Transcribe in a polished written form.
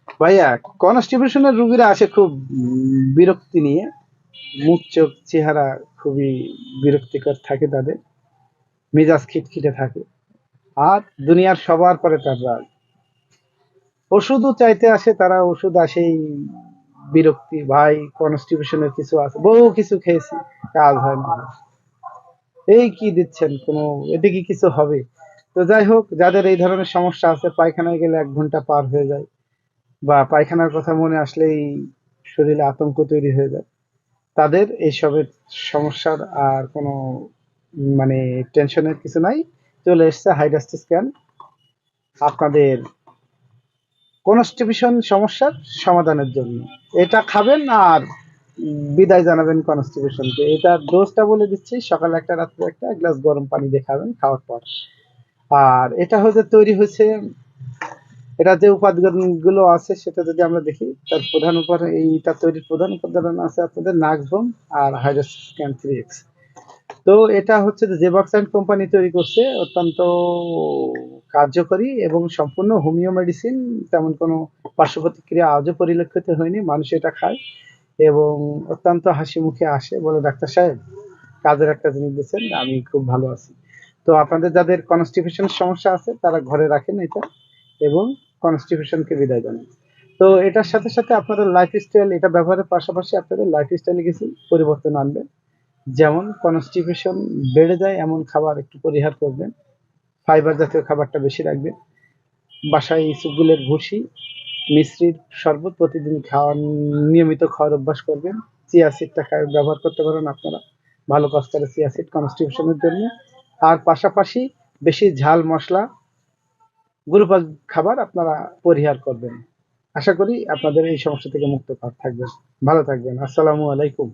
ভাইয়া, কনস্টিপেশনের রোগীরা আসে খুব বিরক্তি নিয়ে। মুখ চোখ চেহারা খুবই বিরক্তিকর থাকে তাদের, মেজাজ খিটখিটে থাকে। আর দুনিয়ার সবার পরে তার রাগ। ওষুধও চাইতে আসে তারা, ওষুধ আসেই বিরক্তি, ভাই কনস্টিপেশনের কিছু আছে, বহু কিছু খেয়েছি, কাজ হয় না। এই কি দিচ্ছেন, কোনো এতে কি কিছু হবে? তো যাই হোক, যাদের এই ধরনের সমস্যা আছে, পায়খানায় গেলে 1 ঘন্টা পার হয়ে যায়, বা পায়খানার কথা মনে আসলেই শরীরে আতঙ্ক তৈরি হয়ে যায়, তাদের এইসবের সমস্যার আর কোনো মানে টেনশনের কিছু নাই। চলে এসছে হাইড্রাস্টিস স্ক্যান আপনাদের কনস্টিপেশন সমস্যার সমাধানের জন্য। এটা খাবেন আর বিদায় জানাবেন কনস্টিপেশনকে। এটা ডোজটা বলে দিচ্ছি, সকালে একটা রাত্রে একটা, এক গ্লাস গরম পানি দিয়ে খাবেন খাওয়ার পর। আর এটা হচ্ছে তৈরি হয়েছে, এটা যে উপাদানগুলো আছে সেটা যদি আমরা দেখি, তার প্রধান উপাদান, এইটা তৈরির প্রধান উপাদান আছে আপনাদের নাক্সভোম আর হাইড্রোক্সি ক্যান 3x। তো এটা হচ্ছে যে জেবাক্সাইন কোম্পানি তৈরি করছে, অত্যন্ত কার্যকরী এবং সম্পূর্ণ হোমিও মেডিসিন। তেমন কোনো পার্শ্ব প্রতিক্রিয়া আজও পরিলক্ষিত হয়নি, মানুষ এটা খায় এবং অত্যন্ত হাসি মুখে আসে, বলে ডাক্তার সাহেব কাজের একটা জিনিস দিচ্ছেন, আমি খুব ভালো আছি। তো আপনাদের যাদের কনস্টিপেশন সমস্যা আছে তারা ঘরে রাখেন এটা, এবং কনস্টিপেশনকে বিদায় জানান। তো এটার সাথে সাথে আপনাদের লাইফস্টাইল, এটা ব্যবহারের পাশাপাশি আপনাদের লাইফস্টাইলে কিছু পরিবর্তন আনবেন। যেমন কনস্টিপেশন বেড়ে যায় এমন খাবার একটু পরিহার করবেন, ফাইবার জাতীয় খাবারটা বেশি রাখবেন। বাসায় ইসবগুলের ভুসি, মিশ্রির শরবত প্রতিদিন খাওয়ার, নিয়মিত খাওয়ার অভ্যাস করবেন। চিয়া সিডটা ব্যবহার করতে পারেন আপনারা, ভালো কাজ করে চিয়া সিড কনস্টিপেশনের জন্য। আর পাশাপাশি বেশি ঝাল মশলা, গুরুপাক খাবার আপনারা পরিহার করবেন। আশা করি আপনাদের এই সমস্যা থেকে মুক্ত থাকবেন। ভালো থাকবেন। আসসালামু আলাইকুম।